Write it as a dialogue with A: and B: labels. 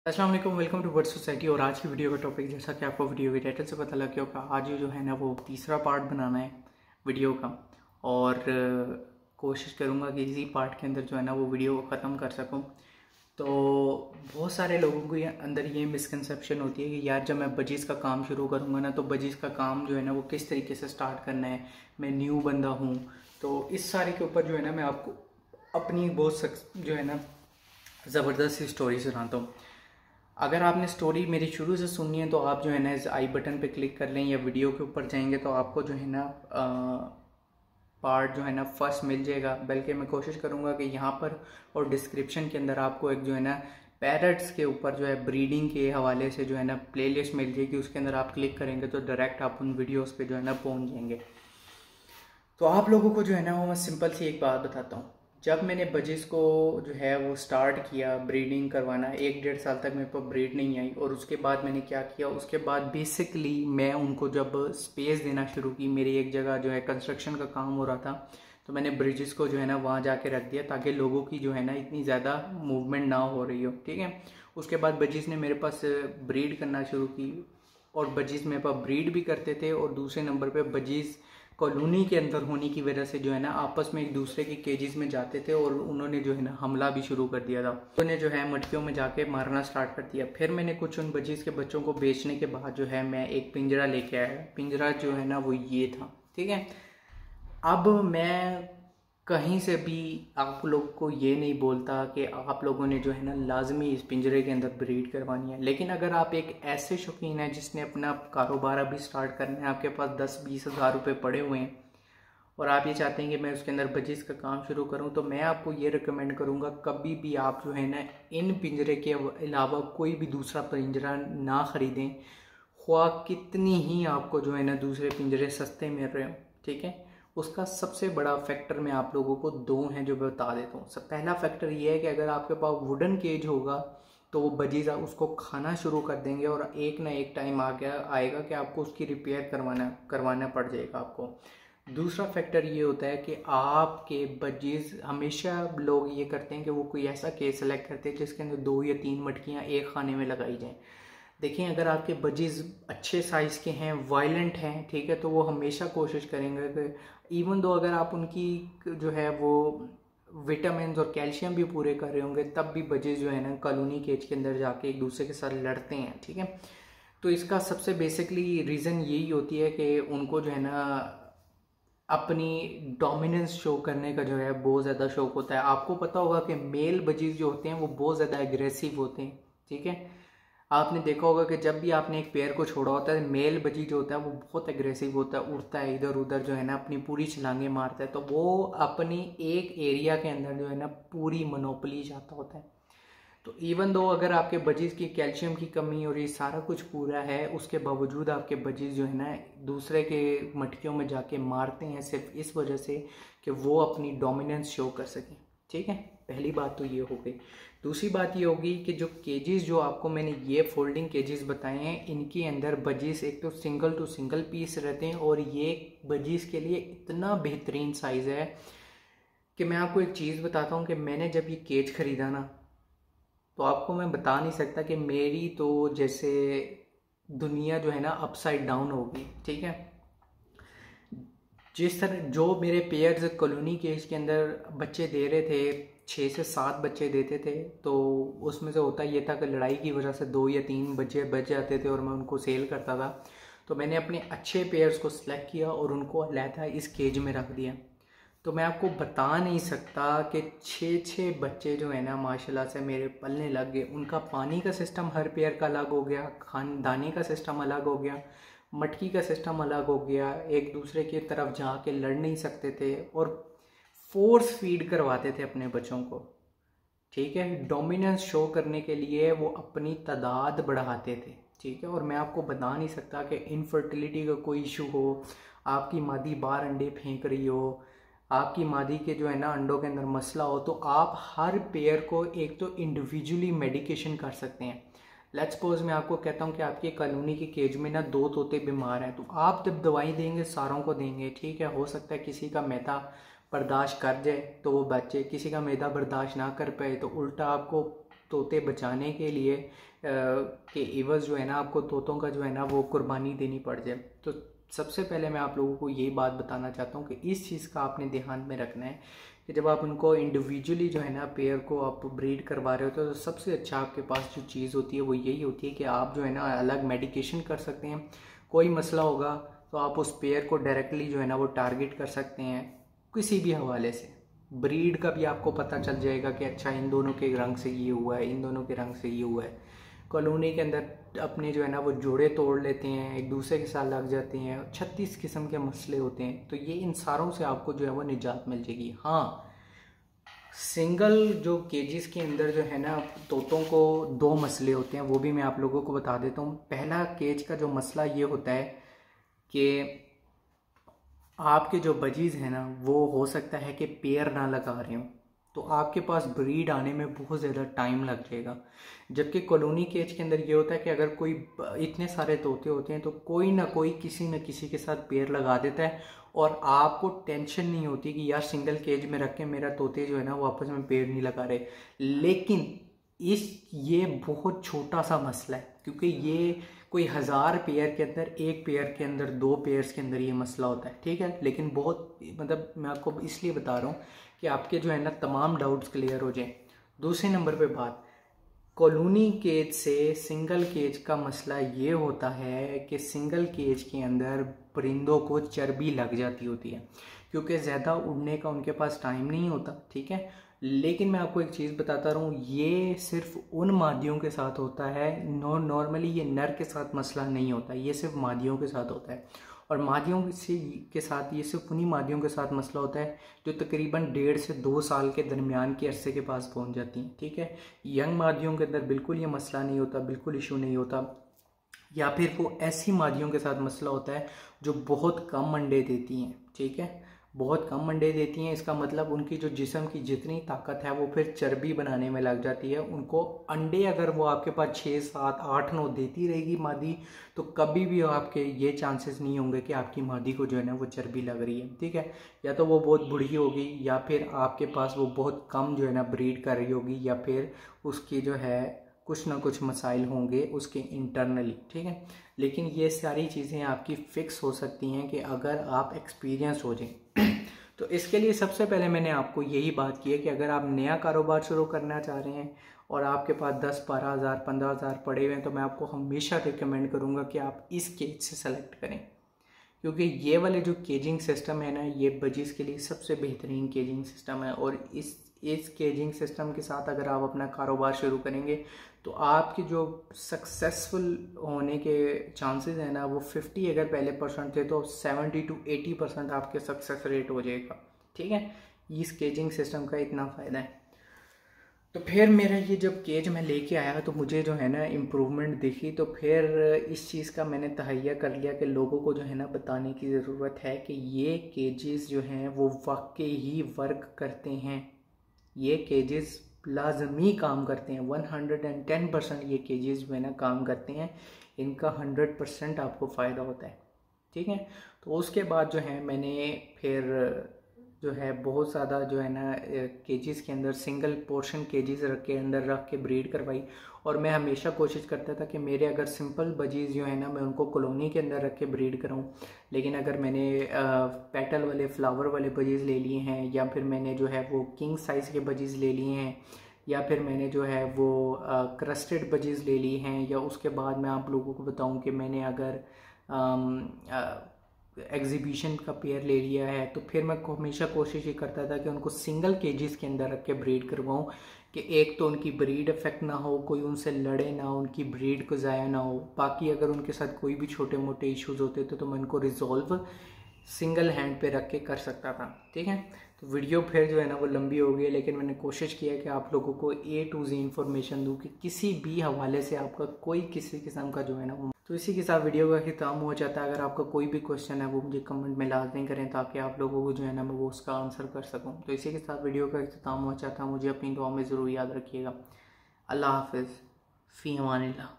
A: अस्सलाम वालेकुम, welcome to bird society. और आज की वीडियो का टॉपिक, जैसा कि आपको वीडियो के टाइटल से पता लग गया होगा, आज जो है ना वो तीसरा पार्ट बनाना है वीडियो का। और कोशिश करूँगा कि इसी पार्ट के अंदर जो है ना वो वीडियो को ख़त्म कर सकूँ। तो बहुत सारे लोगों को अंदर ये मिसकंसेप्शन होती है कि यार जब मैं बजीज़ का काम शुरू करूँगा ना, तो बजीज़ का काम जो है ना वो किस तरीके से स्टार्ट करना है, मैं न्यू बंदा हूँ। तो इस सारे के ऊपर जो है ना मैं आपको अपनी बहुत जो है ना ज़बरदस्त सी स्टोरी सुनाता हूँ। अगर आपने स्टोरी मेरी शुरू से सुननी है तो आप जो है ना इस आई बटन पे क्लिक कर लें या वीडियो के ऊपर जाएंगे तो आपको जो है ना पार्ट जो है ना फर्स्ट मिल जाएगा। बल्कि मैं कोशिश करूँगा कि यहाँ पर और डिस्क्रिप्शन के अंदर आपको एक जो है ना पैरट्स के ऊपर जो है ब्रीडिंग के हवाले से जो है ना प्लेलिस्ट मिल जाएगी। उसके अंदर आप क्लिक करेंगे तो डायरेक्ट आप उन वीडियोज़ पे जो है ना पहुँच जाएंगे। तो आप लोगों को जो है ना वो मैं सिंपल सी एक बात बताता हूँ। जब मैंने बजीज़ को जो है वो स्टार्ट किया ब्रीडिंग करवाना, 1-1.5 साल तक मेरे पास ब्रीड नहीं आई। और उसके बाद मैंने क्या किया, उसके बाद बेसिकली मैं उनको जब स्पेस देना शुरू की, मेरी एक जगह जो है कंस्ट्रक्शन का काम हो रहा था, तो मैंने ब्रिजेस को जो है ना वहाँ जाके रख दिया ताकि लोगों की जो है ना इतनी ज़्यादा मूवमेंट ना हो रही हो। ठीक है। उसके बाद बजीज़ ने मेरे पास ब्रीड करना शुरू की और बजीज़ मेरे पास ब्रीड भी करते थे। और दूसरे नंबर पे बजीज़ कॉलोनी के अंदर होने की वजह से जो है ना आपस में एक दूसरे के केजेस में जाते थे और उन्होंने जो है ना हमला भी शुरू कर दिया था। उन्होंने जो है मटकियों में जाके मारना स्टार्ट कर दिया। फिर मैंने कुछ उन बजीज़ के बच्चों को बेचने के बाद जो है मैं एक पिंजरा लेके आया। पिंजरा जो है ना वो ये था। ठीक है। अब मैं कहीं से भी आप लोग को ये नहीं बोलता कि आप लोगों ने जो है ना लाजमी इस पिंजरे के अंदर ब्रीड करवानी है। लेकिन अगर आप एक ऐसे शौकीन है जिसने अपना कारोबार अभी स्टार्ट करना है, आपके पास 10-20 हज़ार रुपये पड़े हुए हैं और आप ये चाहते हैं कि मैं उसके अंदर बजीज़ का काम शुरू करूं, तो मैं आपको ये रिकमेंड करूंगा कभी भी आप जो है ना इन पिंजरे के अलावा कोई भी दूसरा पिंजरा ना ख़रीदें, ख्वाह कितनी ही आपको जो है ना दूसरे पिंजरे सस्ते मिल रहे हो। ठीक है। उसका सबसे बड़ा फैक्टर मैं आप लोगों को दो हैं जो मैं बता देता हूँ। सब पहला फैक्टर ये है कि अगर आपके पास वुडन केज होगा तो वो बजीज़ उसको खाना शुरू कर देंगे और एक ना एक टाइम आएगा कि आपको उसकी रिपेयर करवाना पड़ जाएगा आपको। दूसरा फैक्टर ये होता है कि आपके बजीज़, हमेशा लोग ये करते हैं कि वो कोई ऐसा केस सेलेक्ट करते हैं जिसके अंदर 2 या 3 मटकियाँ एक खाने में लगाई जाएँ। देखिए, अगर आपके बजीज़ अच्छे साइज़ के हैं, वायलेंट हैं, ठीक है, तो वो हमेशा कोशिश करेंगे कि इवन दो अगर आप उनकी जो है वो विटामिन और कैल्शियम भी पूरे कर रहे होंगे, तब भी बजीज़ जो है ना कॉलोनी केज के अंदर जाके एक दूसरे के साथ लड़ते हैं। ठीक है। तो इसका सबसे बेसिकली रीज़न यही होती है कि उनको जो है ना अपनी डोमिनेंस शो करने का जो है बहुत ज़्यादा शौक होता है। आपको पता होगा कि मेल बजीज़ जो होते हैं वो बहुत ज़्यादा एग्रेसिव होते हैं। ठीक है। आपने देखा होगा कि जब भी आपने एक पेयर को छोड़ा होता है, मेल बजी जो होता है वो बहुत एग्रेसिव होता है, उड़ता है इधर उधर जो है ना अपनी पूरी छलांगे मारता है। तो वो अपनी एक एरिया के अंदर जो है ना पूरी मोनोपोली चाहता होता है। तो इवन दो अगर आपके बजीज़ की कैल्शियम की कमी और ये सारा कुछ पूरा है, उसके बावजूद आपके बजीज़ जो है ना दूसरे के मटकियों में जाके मारते हैं सिर्फ इस वजह से कि वो अपनी डोमिनेंस शो कर सकें। ठीक है। पहली बात तो ये हो गई। दूसरी बात ये होगी कि जो केजेस जो आपको मैंने ये फोल्डिंग केजेस बताए हैं, इनके अंदर बजीज़ एक तो सिंगल टू सिंगल पीस रहते हैं और ये बजीज़ के लिए इतना बेहतरीन साइज़ है कि मैं आपको एक चीज़ बताता हूँ कि मैंने जब ये केज ख़रीदा ना, तो आपको मैं बता नहीं सकता कि मेरी तो जैसे दुनिया जो है ना अपसाइड डाउन होगी। ठीक है। जिस तरह जो मेरे पेयर्स कॉलोनी केज के अंदर बच्चे दे रहे थे, 6 से 7 बच्चे देते थे, तो उसमें से होता ये था कि लड़ाई की वजह से 2 या 3 बच्चे बच जाते थे और मैं उनको सेल करता था। तो मैंने अपने अच्छे पेयर्स को सिलेक्ट किया और उनको अलहदा इस केज में रख दिया। तो मैं आपको बता नहीं सकता कि 6-6 बच्चे जो है ना माशाल्लाह से मेरे पलने लग गए। उनका पानी का सिस्टम हर पेयर का अलग हो गया, दाने का सिस्टम अलग हो गया, मटकी का सिस्टम अलग हो गया, एक दूसरे की तरफ जाके लड़ नहीं सकते थे और फोर्स फीड करवाते थे अपने बच्चों को। ठीक है। डोमिनेंस शो करने के लिए वो अपनी तादाद बढ़ाते थे। ठीक है। और मैं आपको बता नहीं सकता कि इनफर्टिलिटी का कोई इशू हो, आपकी मादी बाहर अंडे फेंक रही हो, आपकी मादी के जो है ना अंडों के अंदर मसला हो, तो आप हर पेयर को एक तो इंडिविजुअली मेडिकेशन कर सकते हैं। लेट्स सपोज मैं आपको कहता हूँ कि आपकी कॉलोनी के केज में ना 2 तोते बीमार हैं, तो आप जब दवाई देंगे सारों को देंगे। ठीक है। हो सकता है किसी का मैदा बर्दाश्त कर जाए तो वो बच्चे, किसी का मैदा बर्दाश्त ना कर पाए तो उल्टा आपको तोते बचाने के लिए के एवज जो है ना आपको तोतों का जो है ना वो कुर्बानी देनी पड़ जाए। तो सबसे पहले मैं आप लोगों को यही बात बताना चाहता हूँ कि इस चीज़ का आपने ध्यान में रखना है कि जब आप उनको इंडिविजुअली जो है ना पेयर को आप ब्रीड करवा रहे हो तो सबसे अच्छा आपके पास जो चीज़ होती है वो यही होती है कि आप जो है ना अलग मेडिकेशन कर सकते हैं। कोई मसला होगा तो आप उस पेयर को डायरेक्टली जो है ना वो टारगेट कर सकते हैं किसी भी हवाले से। ब्रीड का भी आपको पता चल जाएगा कि अच्छा इन दोनों के रंग से ये हुआ है, इन दोनों के रंग से ये हुआ है। कॉलोनी के अंदर अपने जो है ना वो जोड़े तोड़ लेते हैं, एक दूसरे के साथ लग जाते हैं, 36 किस्म के मसले होते हैं। तो ये इन सारों से आपको जो है वो निजात मिल जाएगी। हाँ, सिंगल जो केजेस के अंदर जो है ना तोतों को 2 मसले होते हैं, वो भी मैं आप लोगों को बता देता हूँ। पहला केज का जो मसला ये होता है कि आपके जो बजीज हैं ना वो हो सकता है कि पेयर ना लगा रहे हो, तो आपके पास ब्रीड आने में बहुत ज़्यादा टाइम लग जाएगा। जबकि कॉलोनी केज के अंदर ये होता है कि अगर कोई इतने सारे तोते होते हैं तो कोई ना कोई किसी न किसी के साथ पेयर लगा देता है और आपको टेंशन नहीं होती कि यार सिंगल केज में रख के मेरा तोते जो है ना वो आपस में पेयर नहीं लगा रहे। लेकिन ये बहुत छोटा सा मसला है, क्योंकि ये कोई 1000 पेयर के अंदर, एक पेयर के अंदर, 2 पेयर्स के अंदर ये मसला होता है, ठीक है। लेकिन बहुत मतलब मैं आपको इसलिए बता रहा हूँ कि आपके जो है ना तमाम डाउट्स क्लियर हो जाएं। दूसरे नंबर पे बात, कॉलोनी केज से सिंगल केज का मसला ये होता है कि सिंगल केज के अंदर परिंदों को चर्बी लग जाती होती है, क्योंकि ज़्यादा उड़ने का उनके पास टाइम नहीं होता, ठीक है। लेकिन मैं आपको एक चीज़ बताता रहूँ, ये सिर्फ उन मादियों के साथ होता है, नॉर्मली ये नर के साथ मसला नहीं होता, ये सिर्फ मादियों के साथ होता है। और मादियों के साथ ये सिर्फ उन्हीं मादियों के साथ मसला होता है जो तकरीबन 1.5 से 2 साल के दरमियान के अरसे के पास पहुंच जाती हैं, ठीक है। यंग मादियों के अंदर बिल्कुल ये मसला नहीं होता, बिल्कुल इशू नहीं होता। या फिर वो ऐसी मादियों के साथ मसला होता है जो बहुत कम अंडे देती हैं, ठीक है, बहुत कम अंडे देती हैं। इसका मतलब उनकी जो जिस्म की जितनी ताकत है वो फिर चर्बी बनाने में लग जाती है। उनको अंडे अगर वो आपके पास 6, 7, 8, 9 देती रहेगी मादी, तो कभी भी आपके ये चांसेस नहीं होंगे कि आपकी मादी को जो है ना वो चर्बी लग रही है, ठीक है। या तो वो बहुत बूढ़ी होगी, या फिर आपके पास वो बहुत कम जो है ना ब्रीड कर रही होगी, या फिर उसकी जो है कुछ ना कुछ मसाइल होंगे उसके इंटरनली, ठीक है। लेकिन ये सारी चीज़ें आपकी फ़िक्स हो सकती हैं कि अगर आप एक्सपीरियंस हो जाएं। तो इसके लिए सबसे पहले मैंने आपको यही बात की है कि अगर आप नया कारोबार शुरू करना चाह रहे हैं और आपके पास 10, 12 हज़ार, 15 हज़ार पड़े हुए हैं, तो मैं आपको हमेशा रिकमेंड करूँगा कि आप इस केज से सेलेक्ट करें, क्योंकि ये वाले जो केजिंग सिस्टम है ना ये बजीज के लिए सबसे बेहतरीन केजिंग सिस्टम है। और इस केजिंग सिस्टम के साथ अगर आप अपना कारोबार शुरू करेंगे तो आपकी जो सक्सेसफुल होने के चांसेस है ना वो 50 अगर पहले % थे तो 70 to 80% आपके सक्सेस रेट हो जाएगा, ठीक है। इस केजिंग सिस्टम का इतना फ़ायदा है। तो फिर मेरा ये जब केज मैं लेके आया तो मुझे जो है ना इम्प्रूवमेंट दिखी, तो फिर इस चीज़ का मैंने तहैया कर लिया कि लोगों को जो है ना बताने की ज़रूरत है कि ये केजेस जो हैं वो वाकई ही वर्क करते हैं। ये केजेस लाजमी काम करते हैं, 110% ये केजेस जो है ना काम करते हैं, इनका 100% आपको फ़ायदा होता है, ठीक है। तो उसके बाद जो है मैंने फिर जो है बहुत ज़्यादा जो है ना केजेस के अंदर सिंगल पोर्शन केजेस रख के ब्रीड करवाई। और मैं हमेशा कोशिश करता था कि मेरे अगर सिंपल बजीज जो है ना मैं उनको कॉलोनी के अंदर रख के ब्रीड कराऊं। लेकिन अगर मैंने पेटल वाले फ्लावर वाले बजीज ले लिए हैं, या फिर मैंने जो है वो किंग साइज़ के बजीज ले लिए हैं, या फिर मैंने जो है वो क्रस्टेड बजीज ले लिए हैं, या उसके बाद मैं आप लोगों को बताऊं कि मैंने अगर एग्जीबिशन का पेयर ले लिया है, तो फिर मैं हमेशा कोशिश ये करता था कि उनको सिंगल केजेस के अंदर रख के ब्रीड करवाऊँ कि एक तो उनकी ब्रीड इफेक्ट ना हो, कोई उनसे लड़े ना, उनकी ब्रीड को ज़ाया ना हो। बाकी अगर उनके साथ कोई भी छोटे मोटे इश्यूज़ होते थे तो मैं उनको रिजॉल्व सिंगल हैंड पे रख के कर सकता था, ठीक है। तो वीडियो फिर जो है ना वो लंबी हो गई, लेकिन मैंने कोशिश किया कि आप लोगों को A to Z इन्फॉर्मेशन दूँ कि किसी भी हवाले से आपका कोई किसी किस्म का जो है ना। तो इसी के साथ वीडियो का खत्म हो जाता है। अगर आपका कोई भी क्वेश्चन है वो मुझे कमेंट में लाजमी करें ताकि आप लोगों को जो है ना मैं वो उसका आंसर कर सकूं। तो इसी के साथ वीडियो का खत्म हो जाता है। मुझे अपनी दुआ में ज़रूर याद रखिएगा। अल्लाह हाफिज़, फ़ी अमानिल्लाह।